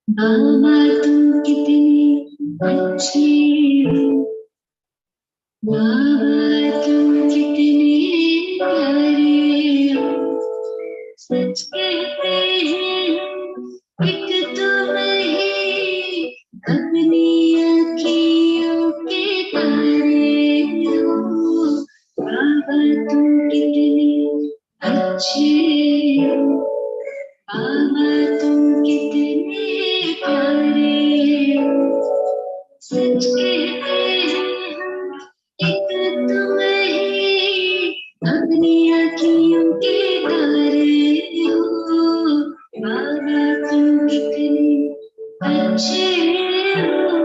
बाबा तुम कितने अच्छे हो, बाबा तुम कितने प्यारे हो, सच कहते हैं एक तुम ही अपनी अखियों के तारे हो, बाबा तुम कितने अच्छे हो, बाबा तुम कितने प्यारे हो, सच कहते हैं हम एक तुम ही अपनी अखियों के तारे हो, बाबा तुम कितने अच्छे हो।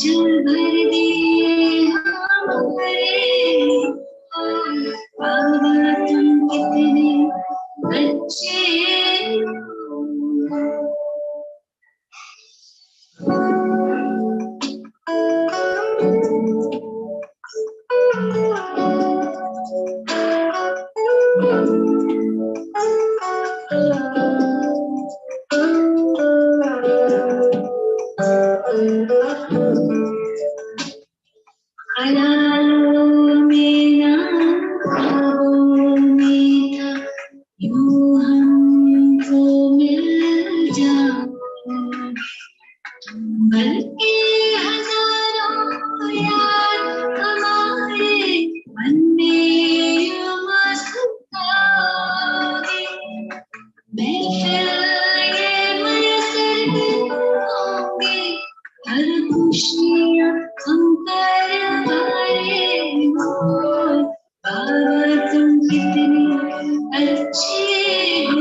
चल भर दिए हमारे बाबा तुम कितने अच्छे हो। ख्यालों में ना ख्वाबों में था यूं हमको मिल जाओ बल्कि हजारों यार हमारे मन में यूं मस्ताओगे महफिल ये मैसर होंगे हर खुशियाँ हम करवाए हो बाबा तुम कितने अच्छे हो।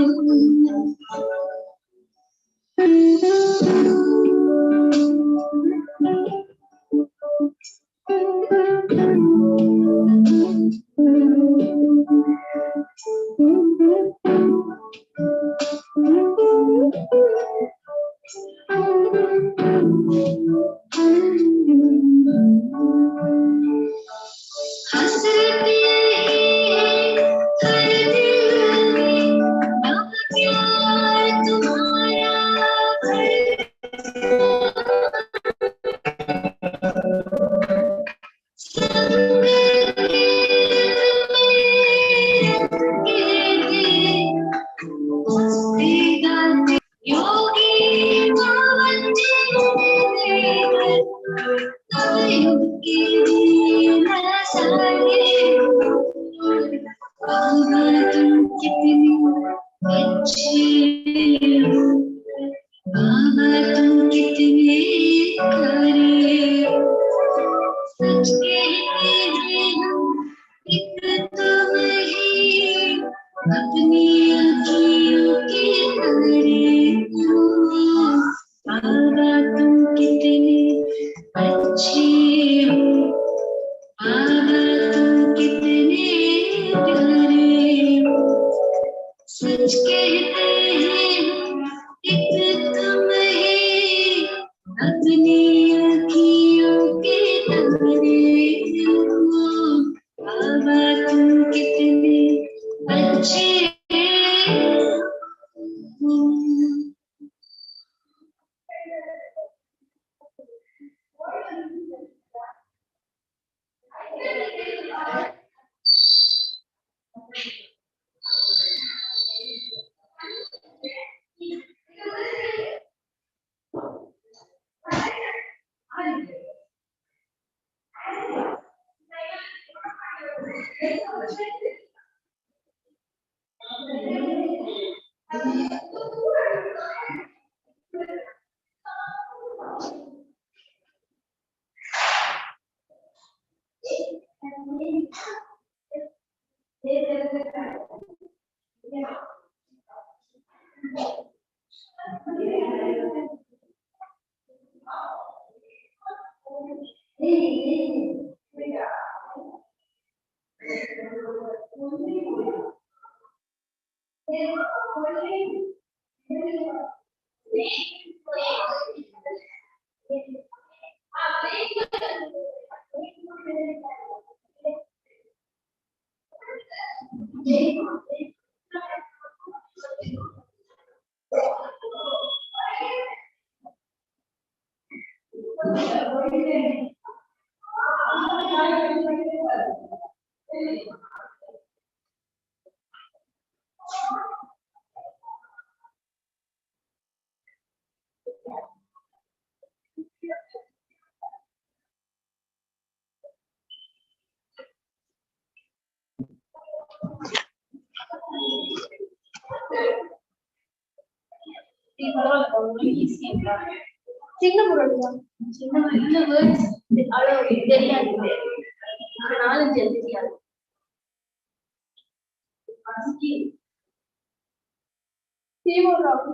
हसरत यही है हर दिल में बाबा प्यार तुम्हारा भर सब मिलके योगी बाबा तुम कितनी अच्छी हो बाबा तुम कितने प्यारे हो सच कहते हैं एक तुम ही अपनी अखियों के तारे हो बाबा तुम कितने अच्छे हो बाबा तुम कितने प्यारे हो सच कहते हैं एक तुम ही अपनी अखियों के तारे हो बाबा तुम कितने अच्छे हो। சின்ன முரடுதா சின்ன இந்த வேர்ட்ஸ் அளவு தெரியாது நாலஞ்சு தெரியாது அஸ்கி தீவிரம்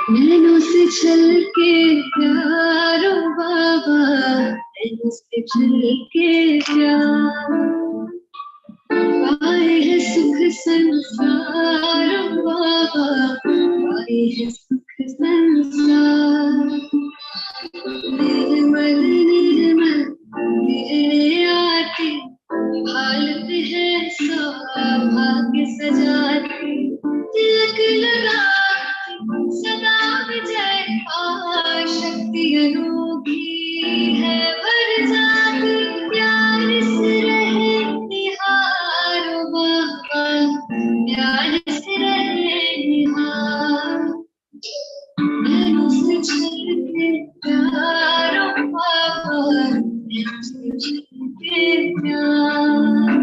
नैनों से छलके प्यारो बाबा, नैनों से छलके प्यार, पाए है सुख संसार बाबा, पाए है सुख संसार। निर्मल निर्मल तेरे आते, हालत है सौभाग्य सजाती, तिलक लगाती सदा विजय का, शक्ति अनोखी है भर जाती, प्यार से रहे निहारो बाबा, प्यार से रहे निहार। नैनों से छलके प्यारो बाबा, नैनों से छलके प्यार,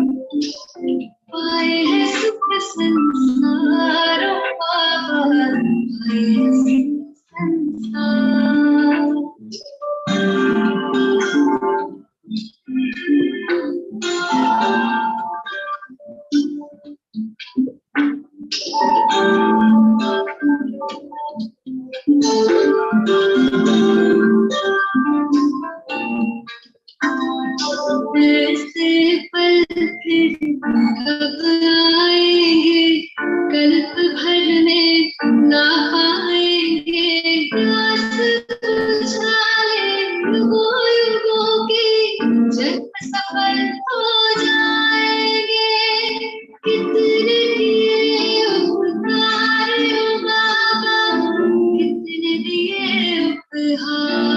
पाए है सुख संसार बाबा, पाए है सुख संसार। ऐसे पल फिर कब आएंगे, कल्प भर में ना पाएंगे, प्यास बुझा ले युगों युगों की, जन्म सफल हो जाएंगे। कितने दिए उपकार ओ बाबा, कितने दिए उपहार।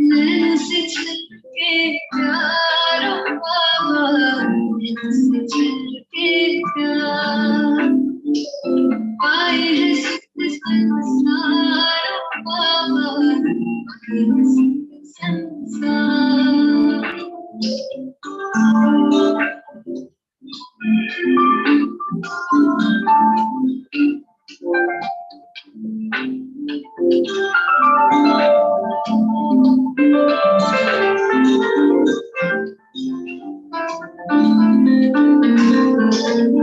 नैनों से छलके प्यारो बाबा, नैनों से छलके प्यार, पाए है सुख संसार बाबा, पाए है सुख संसार।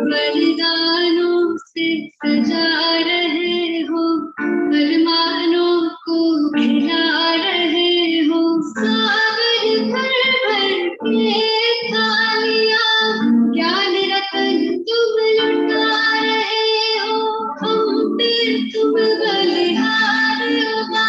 वरदानों से सजा रहे हो, अरमानों को खिला रहे हो, सागर भर भर के थालियां, ज्ञान रतन तुम लुटा रहे हो, हम पे तुम बलिहार हो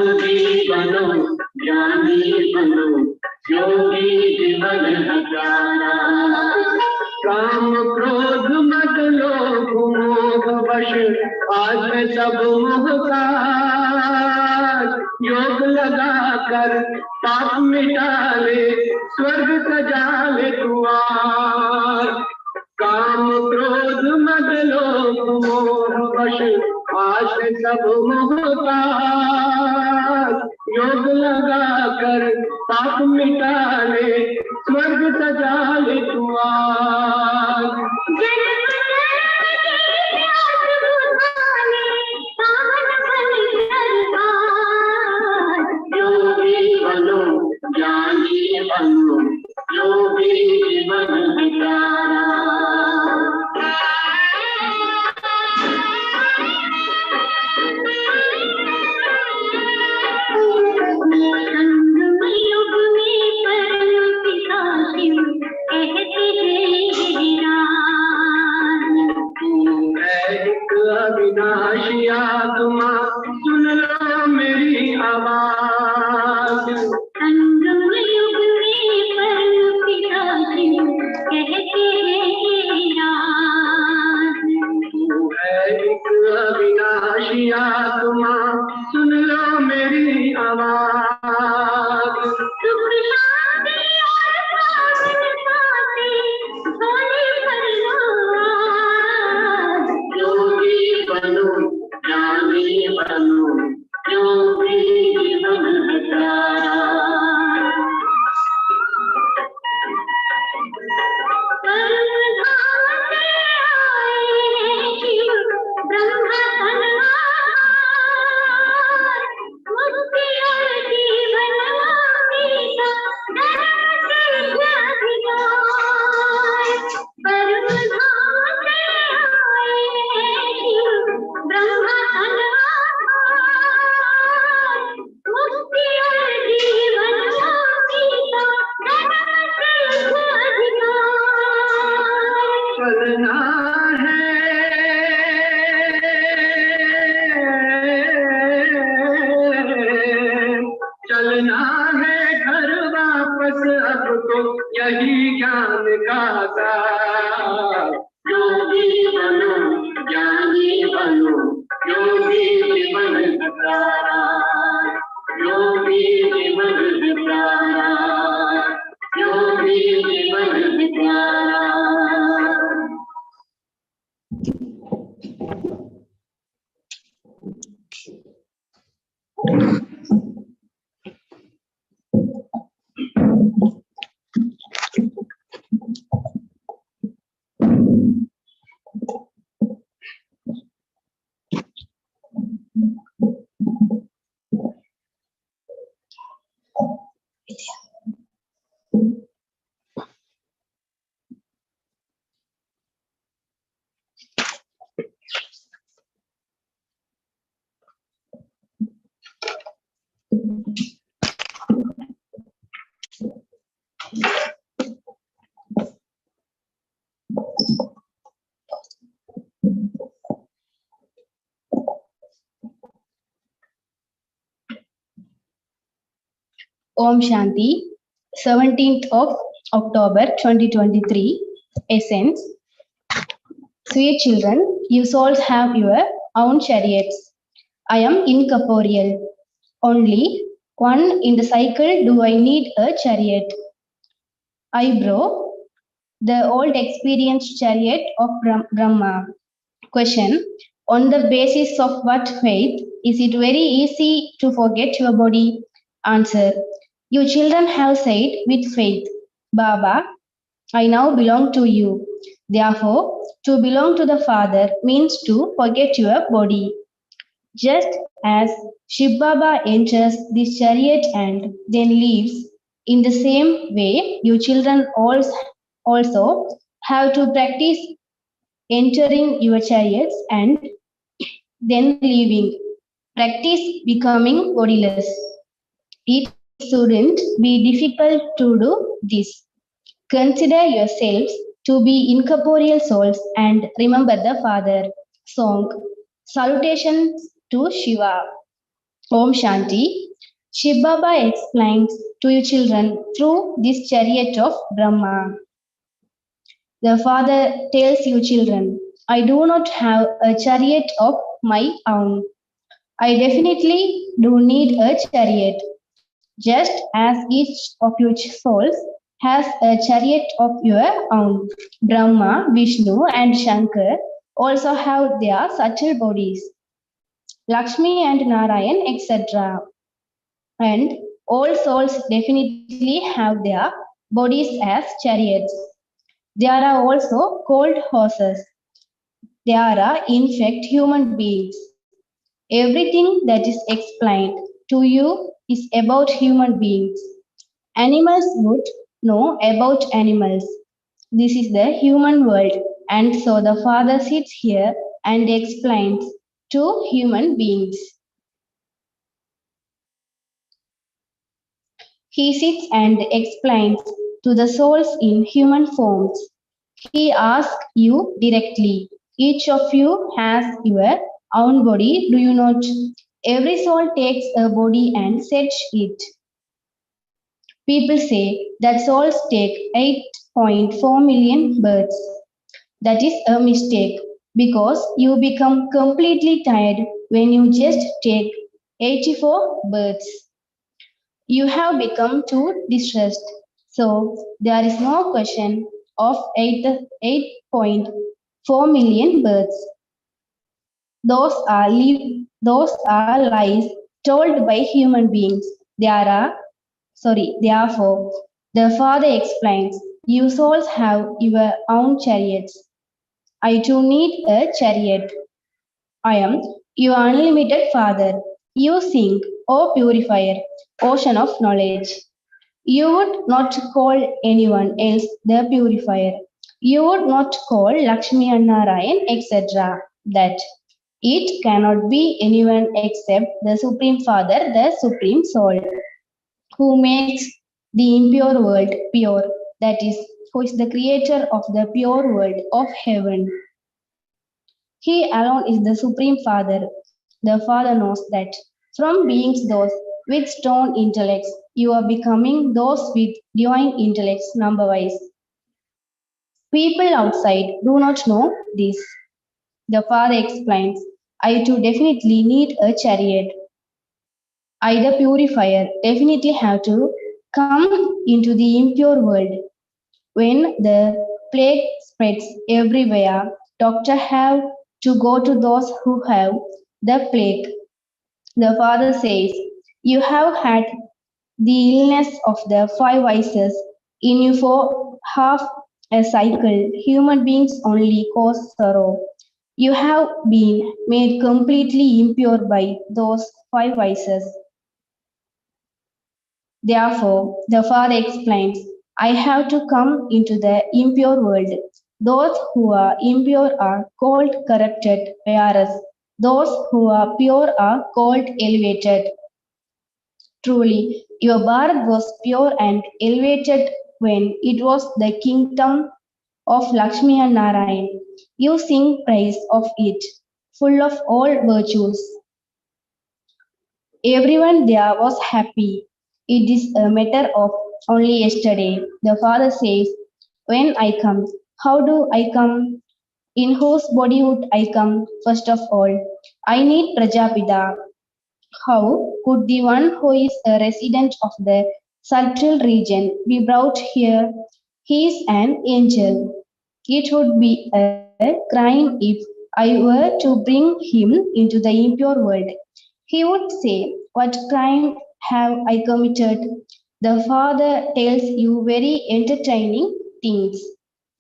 योगी बनो ज्ञानी बनो योगी जीवन हजारा। काम क्रोध मत लोभ मोह वश आज है सब मोहताज। योग लगा कर पाप मिटा ले स्वर्ग सजा ले द्वार। काम क्रोध मद लोभ मोह वश आज है सब मोहताज। योग लगा कर पाप मिटा ले स्वर्ग सजा ले द्वार। योगी बनो ज्ञानी बनो योगी जीवन हजारा। अविनाशी आत्मा सुन लो मेरी आवाज। संगम युग में परम पिता शिव कहते हैं राज। तू है एक अविनाशी आत्मा सुन लो मेरी आवाज। सुख शांति और साधन पाते सोने पर योगी बनो ज्ञानी बनो योगी जीवन हजारा। ब्रह्मा मुक्ति और जीवन चलना है चलना है घर वापस अब तो यही ज्ञान का सार। योगी बनो ज्ञानी बनो योगी जीवन हजारा। योगी जीवन हजारा योगी जीवन हजारा। Om Shanti, 17th of October 2023, Essence. Sweet children, you souls have your own chariots. I am incorporeal. Only one in the cycle do I need a chariot. I bro, the old experienced chariot of Brahma. Question, on the basis of what faith is it very easy to forget your body? Answer, you children have said with faith, Baba, I now belong to you. Therefore, to belong to the Father means to forget your body. Just as Shiv Baba enters this chariot and then leaves, in the same way, you children also have to practice entering your chariots and then leaving. Practice becoming bodiless. It shouldn't be difficult to do this. Consider yourselves to be incorporeal souls and remember the Father. Song. Salutations to Shiva. Om Shanti. Shiv Baba explains to you children through this chariot of Brahma. The father tells you children, I do not have a chariot of my own. I definitely do need a chariot, just as each of your souls has a chariot of your own. Brahma, Vishnu, and Shankar also have their subtle bodies, Lakshmi and Narayan, etc. And all souls definitely have their bodies as chariots. There are also called horses. They are in fact human beings. Everything that is explained to you is about human beings. Animals would know about animals. This is the human world, and so the Father sits here and explains to human beings. He sits and explains to the souls in human forms. He asks you directly. Each of you has your own body, do you not? Every soul takes a body and sets it. People say that souls take 8.4 million births. That is a mistake because you become completely tired when you just take 84 births. You have become too distressed. So there is no question of 8.4 million births. Those are lies told by human beings. Therefore, the Father explains, you souls have your own chariots. I too need a chariot. I am your unlimited Father. You sing, O purifier, ocean of knowledge. You would not call anyone else the purifier. You would not call Lakshmi and Narayan, etc. That it cannot be anyone except the Supreme Father, the Supreme Soul, who makes the impure world pure, that is, who is the creator of the pure world of heaven. He alone is the Supreme Father. The Father knows that from beings those with stone intellects, you are becoming those with divine intellects number wise. People outside do not know this. The Father explains, I too definitely need a chariot. I, the purifier, definitely have to come into the impure world. When the plague spreads everywhere, doctors have to go to those who have the plague. The Father says, you have had the illness of the five vices in you for half a cycle. Human beings only cause sorrow. You have been made completely impure by those five vices. Therefore, the Father explains, I have to come into the impure world. Those who are impure are called corrupted, whereas those who are pure are called elevated. Truly, your Bharat was pure and elevated when it was the kingdom of Lakshmi and Narayan. You sing praise of it, full of all virtues. Everyone there was happy. It is a matter of only yesterday. The father says, when I come, how do I come? In whose body would I come? First of all, I need Prajapita. How could the one who is a resident of the subtle region be brought here? He is an angel. It would be a crime if I were to bring him into the impure world. He would say, what crime have I committed? The Father tells you very entertaining things.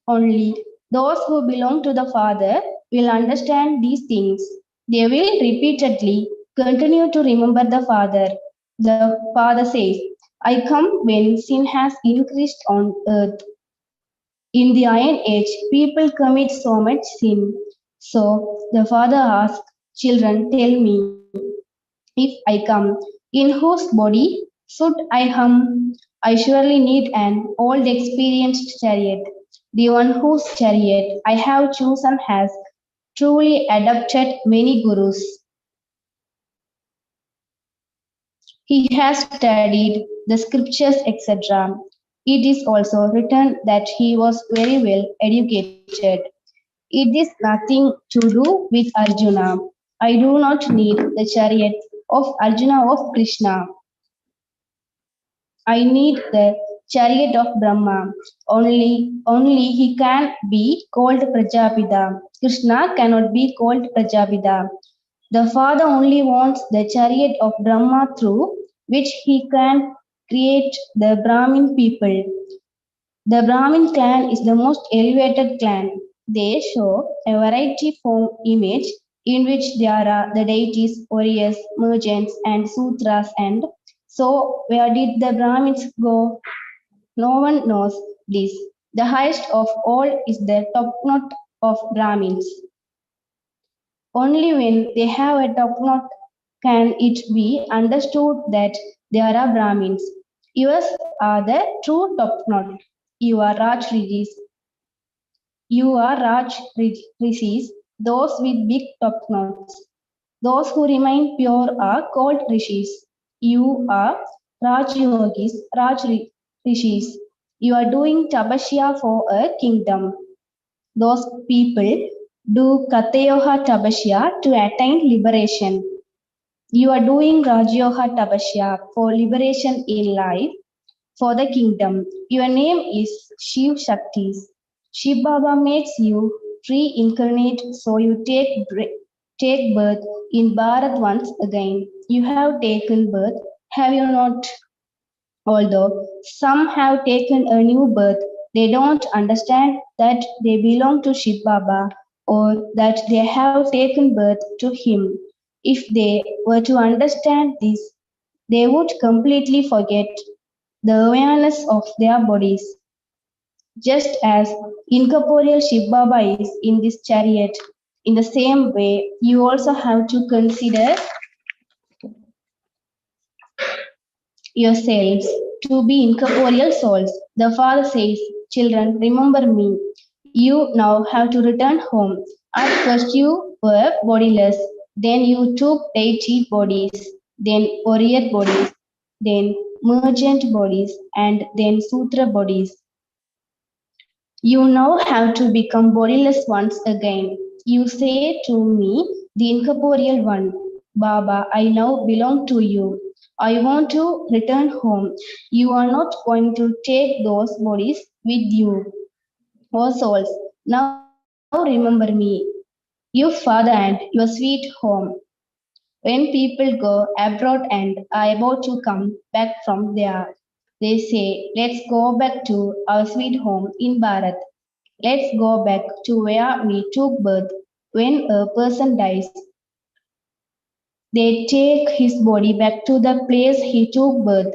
Only those who belong to the Father will understand these things. They will repeatedly continue to remember the Father. The Father says, I come when sin has increased on earth. In the Iron Age, people commit so much sin. So the Father asks, children, tell me, if I come, in whose body should I hum? I surely need an old experienced chariot. The one whose chariot I have chosen has truly adopted many gurus. He has studied the scriptures, etc. It is also written that he was very well educated. It is nothing to do with Arjuna. I do not need the chariot of Arjuna of Krishna. I need the chariot of Brahma. Only he can be called Prajapita. Krishna cannot be called Prajapita. The Father only wants the chariot of Brahma through which he can create the Brahmin people. The Brahmin clan is the most elevated clan. They show a variety form image in which there are the deities, warriors, merchants, and sutras. And so, where did the Brahmins go? No one knows this. The highest of all is the top knot of Brahmins. Only when they have a top knot can it be understood that there are Brahmins. Yours are the true top knot. You are Raj Rishis, those with big top knots. Those who remain pure are called Rishis. You are Raj Yogis, Rishis. You are doing tapasya for a kingdom. Those people do Katayoha tapasya to attain liberation. You are doing Rajyoga tapasya for liberation in life, for the kingdom. Your name is Shiv Shaktis. Shiv Baba makes you reincarnate, so you take birth in Bharat once again. You have taken birth, have you not? Although some have taken a new birth, they don't understand that they belong to Shiv Baba or that they have taken birth to him. If they were to understand this, they would completely forget the awareness of their bodies. Just as incorporeal Shiv Baba is in this chariot, in the same way, you also have to consider yourselves to be incorporeal souls. The Father says, children, remember me. You now have to return home. At first you were bodiless, then you took deity bodies, then warrior bodies, then merchant bodies, and then sutra bodies. You now have to become bodiless once again. You say to me, the incorporeal one, Baba, I now belong to you. I want to return home. You are not going to take those bodies with you. O souls, now remember me, your father and your sweet home. When people go abroad and are about to come back from there, they say, let's go back to our sweet home in Bharat. Let's go back to where we took birth. When a person dies, they take his body back to the place he took birth.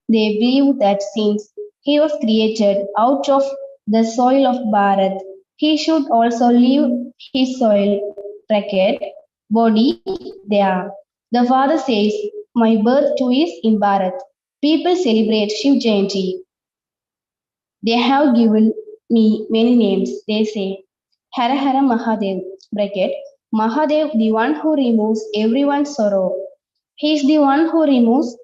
They believe that since he was created out of the soil of Bharat, he should also leave his soil bracket body there. The father says, my birth too is in Bharat. People celebrate Shiv Jayanti. They have given me many names. They say, Hara Hara Mahadev, bracket, Mahadev, the one who removes everyone's sorrow. He is the one who removes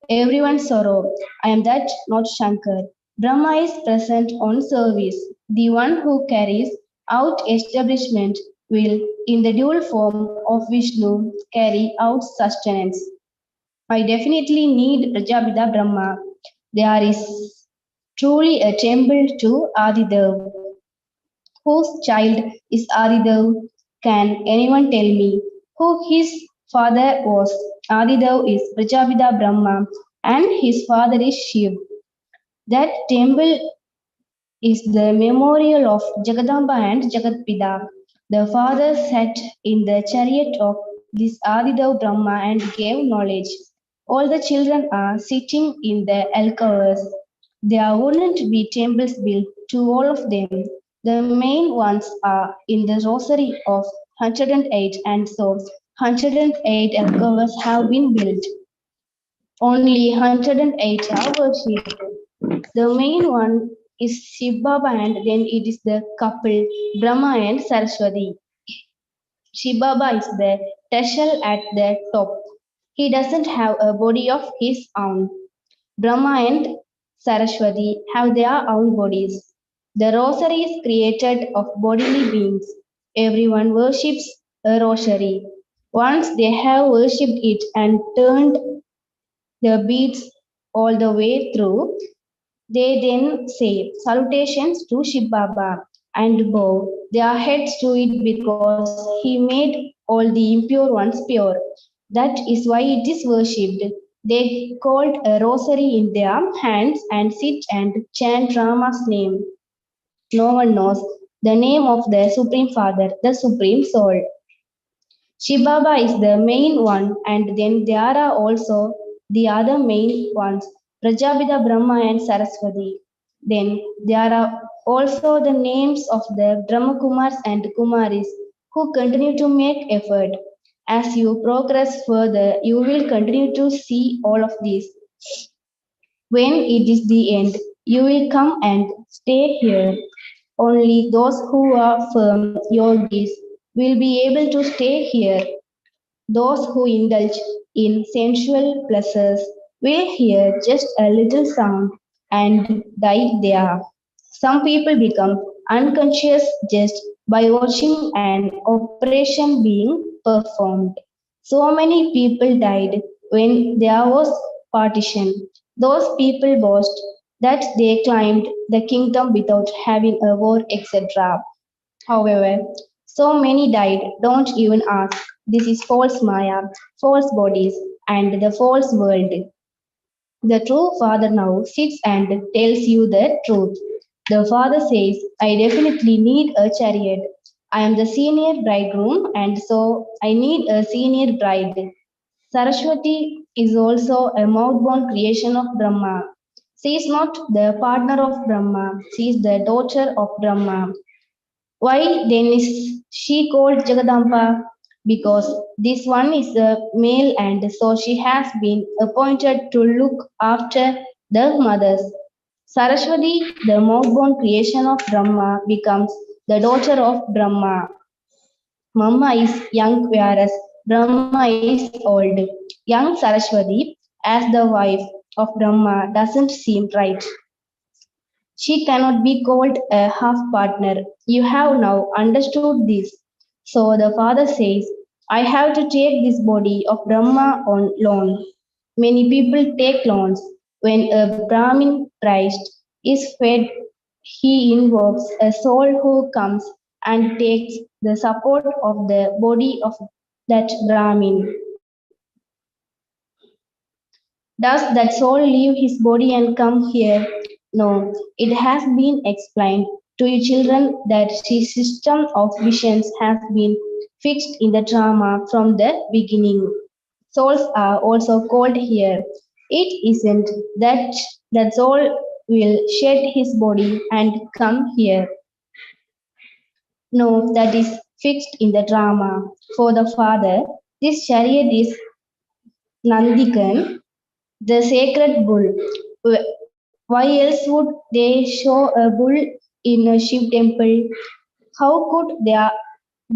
everyone's sorrow. I am that, not Shankar. Brahma is present on service. The one who carries out establishment will, in the dual form of Vishnu, carry out sustenance. I definitely need Prajapita Brahma. There is truly a temple to Adidev. Whose child is Adidev? Can anyone tell me who his father was? Adidev is Prajapita Brahma and his father is Shiv. That temple is the memorial of Jagadamba and Jagatpida. The father sat in the chariot of this Adidev Brahma and gave knowledge. All the children are sitting in the alcoves. There wouldn't be temples built to all of them. The main ones are in the rosary of 108, and so 108 alcoves have been built. Only 108 are worshipped. The main one is Shiv Baba, and then it is the couple Brahma and Saraswati. Shiv Baba is the Teshal at the top. He doesn't have a body of his own. Brahma and Saraswati have their own bodies. The rosary is created of bodily beings. Everyone worships a rosary. Once they have worshipped it and turned the beads all the way through, they then say salutations to Shiv Baba and bow their heads to it because he made all the impure ones pure. That is why it is worshipped. They hold a rosary in their hands and sit and chant Rama's name. No one knows the name of the Supreme Father, the Supreme Soul. Shiv Baba is the main one, and then there are also the other main ones, Prajapita, Brahma, and Saraswati. Then there are also the names of the Brahmakumars and Kumaris who continue to make effort. As you progress further, you will continue to see all of these. When it is the end, you will come and stay here. Only those who are firm yogis will be able to stay here. Those who indulge in sensual pleasures will hear just a little sound and die there. Some people become unconscious just by watching an operation being performed. So many people died when there was partition. Those people boast that they climbed the kingdom without having a war, etc. However, so many died, don't even ask. This is false Maya, false bodies, and the false world. The true father now sits and tells you the truth. The father says, I definitely need a chariot. I am the senior bridegroom, and so I need a senior bride. Saraswati is also a mouth-born creation of Brahma. She is not the partner of Brahma, she is the daughter of Brahma. Why then is she called Jagadamba? Because this one is a male and so she has been appointed to look after the mothers. Saraswati, the mouth-born creation of Brahma, becomes the daughter of Brahma. Mama is young whereas Brahma is old. Young Saraswati, as the wife of Brahma, doesn't seem right. She cannot be called a half partner. You have now understood this. So the father says, I have to take this body of Brahma on loan. Many people take loans. When a Brahmin priest is fed, he invokes a soul who comes and takes the support of the body of that Brahmin. Does that soul leave his body and come here? No, it has been explained to you children that his system of visions has been fixed in the drama from the beginning. Souls are also called here. It isn't that that soul will shed his body and come here. No, that is fixed in the drama. For the father, this chariot is Nandikan, the sacred bull. Why else would they show a bull in a Shiv temple? How could there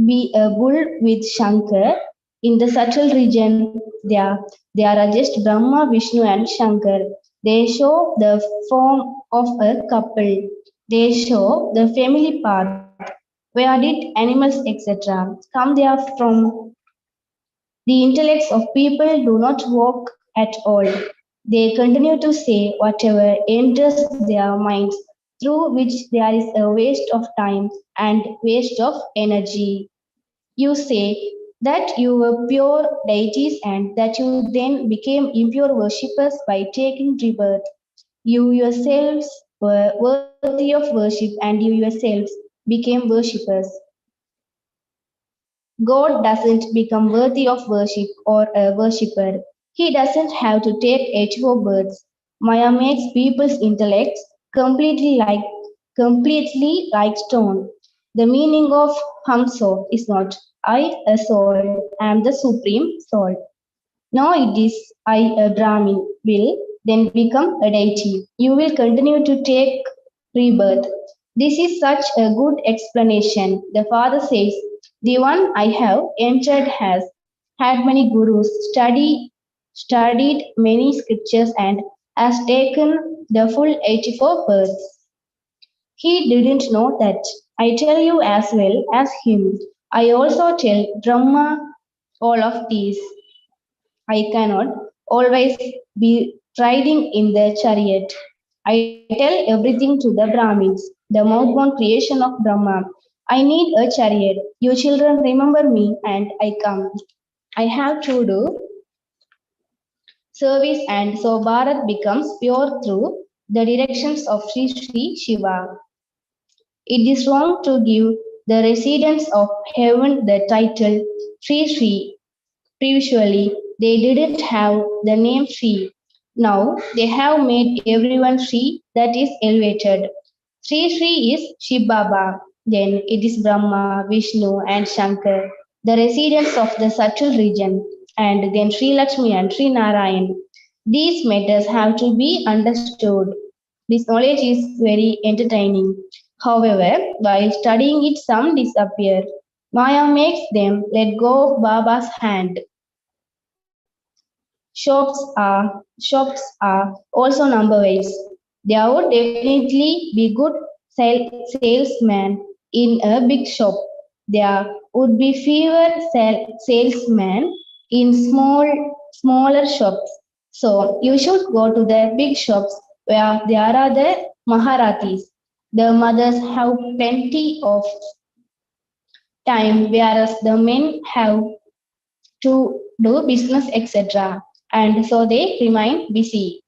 be a bull with Shankar in the subtle region? There are just Brahma, Vishnu, and Shankar. They show the form of a couple. They show the family path. Where did animals, etc., come there from? The intellects of people do not walk at all. They continue to say whatever enters their minds, through which there is a waste of time and waste of energy. You say that you were pure deities and that you then became impure worshippers by taking rebirth. You yourselves were worthy of worship and you yourselves became worshippers. God doesn't become worthy of worship or a worshipper. He doesn't have to take HO births. Maya makes people's intellects completely like stone. The meaning of Hamso is not I a soul, am the supreme soul. No, it is I a Brahmin will then become a deity. You will continue to take rebirth. This is such a good explanation. The father says, The one I have entered has had many gurus, studied many scriptures, and has taken the full 84 births. He didn't know that. I tell you as well as him. I also tell Brahma all of these. I cannot always be riding in the chariot. I tell everything to the Brahmins, the mouth-born creation of Brahma. I need a chariot. You children remember me and I come. I have to do service and so Bharat becomes pure through the directions of Sri Sri Shiva. It is wrong to give the residents of heaven the title Sri Sri. Previously, they didn't have the name Sri. Now they have made everyone Sri, that is elevated. Sri Sri is Shiv Baba. Then it is Brahma, Vishnu, and Shankar, the residents of the subtle region, and then Sri Lakshmi and Sri Narayan. These matters have to be understood. This knowledge is very entertaining. However, while studying it, some disappear. Maya makes them let go of Baba's hand. Shops are also number wise. There would definitely be good salesmen in a big shop. There would be fewer salesmen in smaller shops. So you should go to the big shops where there are the Maharatis. The mothers have plenty of time, whereas the men have to do business, etc. And so they remain busy.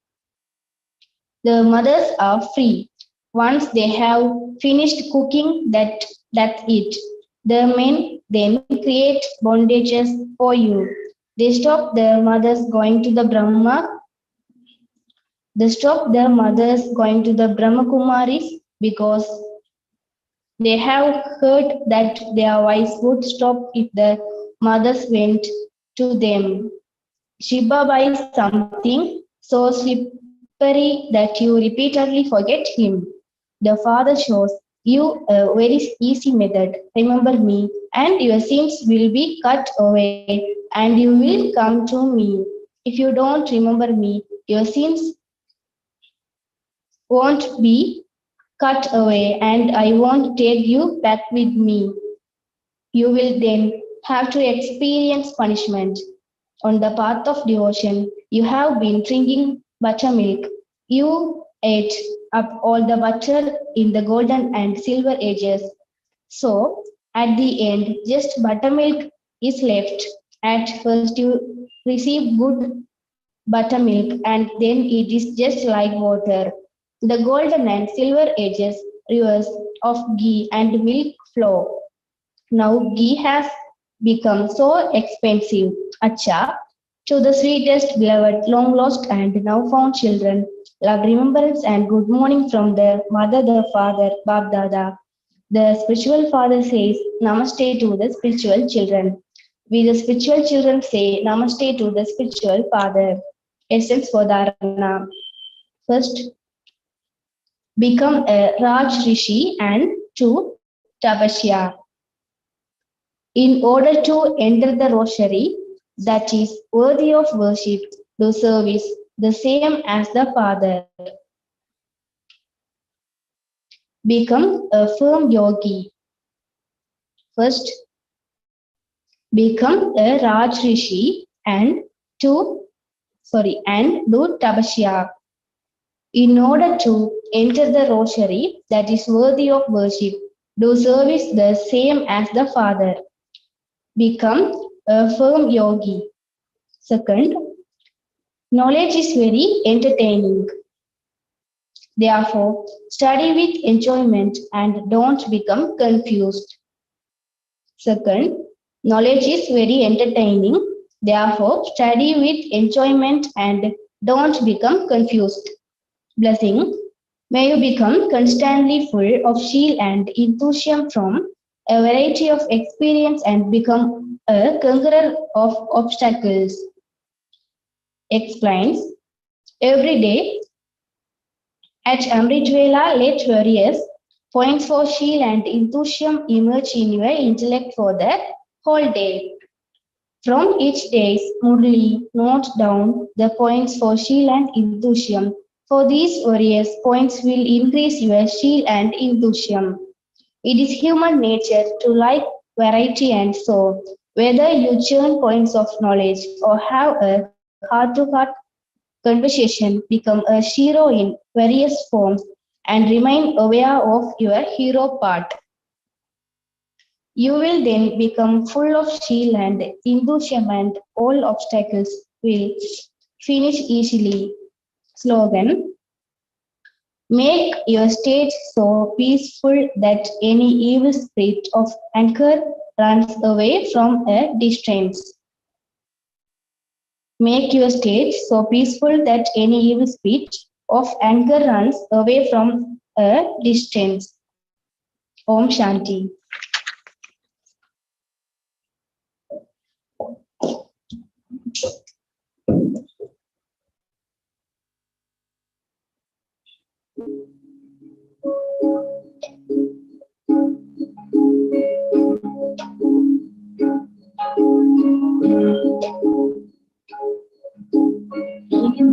The mothers are free. Once they have finished cooking, that's it. The men then create bondages for you. They stop the mothers going to the Brahma. They stop the mothers going to the Brahma Kumaris because they have heard that their wives would stop if the mothers went to them. Shiva buys something so slippery that you repeatedly forget him. The Father shows you a very easy method. Remember me, and your sins will be cut away, and you will come to me. If you don't remember me, your sins won't be cut away, and I won't take you back with me. You will then have to experience punishment. On the path of devotion, you have been drinking buttermilk. You ate up all the butter in the golden and silver ages. So, at the end, just buttermilk is left. At first, you receive good buttermilk, and then it is just like water. The golden and silver ages, rivers of ghee and milk flow. Now ghee has become so expensive. Acha, to the sweetest, beloved, long lost and now found children, love, remembrance, and good morning from the mother, the father, Bab Dada. The spiritual father says Namaste to the spiritual children. We, the spiritual children, say Namaste to the spiritual father. Essence for Dharana. First, become a Raj Rishi, and two, Tapasya. In order to enter the rosary that is worthy of worship, do service the same as the Father. Become a firm yogi. First, become a Raj Rishi and do tapasya. In order to enter the rosary that is worthy of worship, do service the same as the Father. Become a firm yogi. Second, knowledge is very entertaining. Therefore, study with enjoyment and don't become confused. Second, knowledge is very entertaining. Therefore, study with enjoyment and don't become confused. Blessing, may you become constantly full of zeal and enthusiasm from a variety of experience and become a conqueror of obstacles. Explains, every day at Amrit Vela, let warriors Points for zeal and enthusiasm emerge in your intellect for the whole day. From each day's Murli, note down the points for zeal and enthusiasm. For these various points will increase your zeal and enthusiasm. It is human nature to like variety and so, whether you churn points of knowledge or have a heart-to-heart conversation, become a hero in various forms and remain aware of your hero part. You will then become full of zeal and enthusiasm and all obstacles will finish easily. Slogan: make your state so peaceful that any evil spirit of anger runs away from a distance. Make your state so peaceful that any evil spirit of anger runs away from a distance. Om Shanti.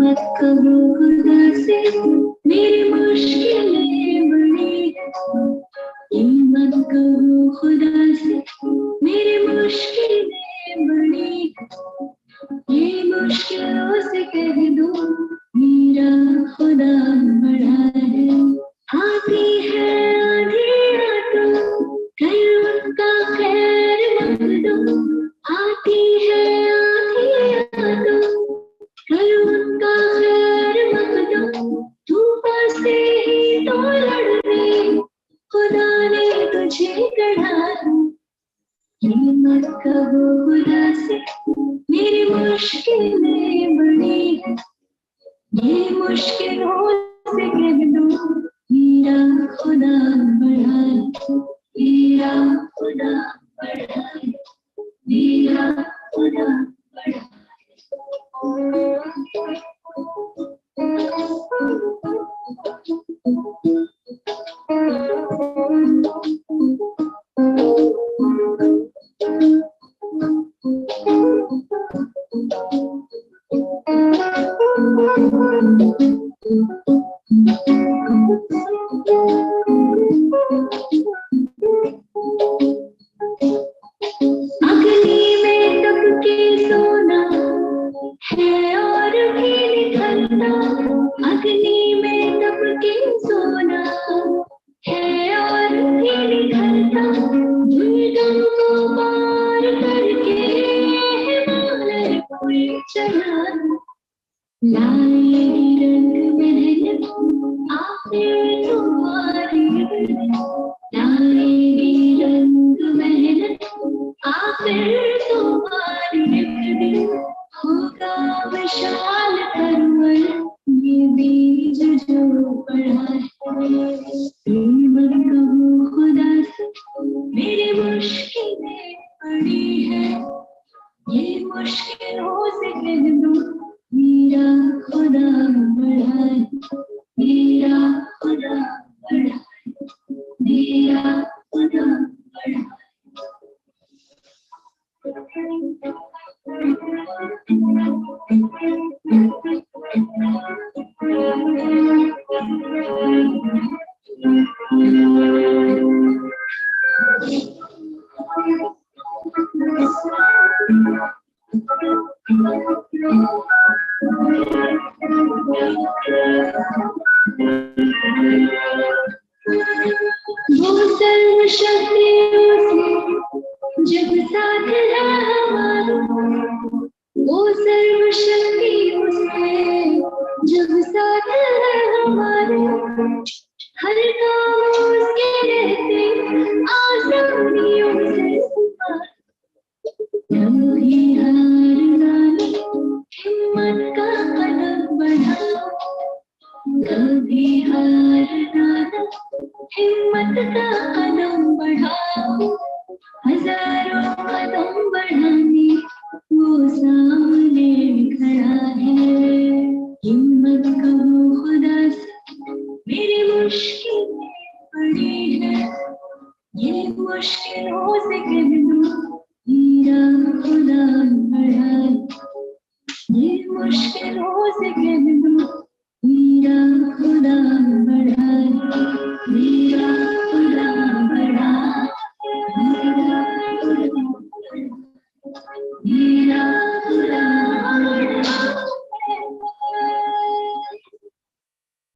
मत करो खुदा से मेरी मुश्किलें बड़ी है, मत करो खुदा से मेरी मुश्किलें बड़ी है, ये मुश्किलों से कह दो मेरा खुदा बड़ा है। आती है आंधियाँ तो कर उसका खैर मत दो, आती है आंधियाँ तो कर उसका खैर मत दो, तूफान से ही तो लड़ने खुदा ने तुझे गढ़ा है। ये मत कहो खुदा से मेरी मुश्किलें बड़ी है, ये मुश्किलों से कह दो मेरा खुदा बड़ा है, मेरा खुदा बड़ा है, मेरा खुदा बड़ा है। अग्नि में तपके सोना है और भी निखरता, अग्नि में तपके सोना है और भी निखरता, दुर्गम को पार करके हिमालय पर चढ़ा, लाएगी रंग मेहनत आखिर तुम्हारी, लाएगी रंग मेहनत आखिर तुम्हारी, होगा विशाल तरवर ये बीज जो पड़ा है। मत कहो खुदा से मेरी मुश्किलें बड़ी है, ये मुश्किलों से कह दो मेरा खुदा बड़ा है, मेरा खुदा बड़ा है, मेरा खुदा बड़ा है। वो सर्वशक्तियों से जब साथ है हमारा, वो सर्वशक्तियों से जब साथ है हमारे, हर काम उसके रहते आसानियों से सुना, कभी हार ना हिम्मत का कदम बढ़ाओ, कभी हार ना हिम्मत का कदम बढ़ाओ, हजारों कदम बढ़ाने वो सामने खड़ा है। हिम्मत कहो खुदा से मेरी मुश्किलें बड़ी रोज कह दो मेरा खुदा बड़ा है, मेरा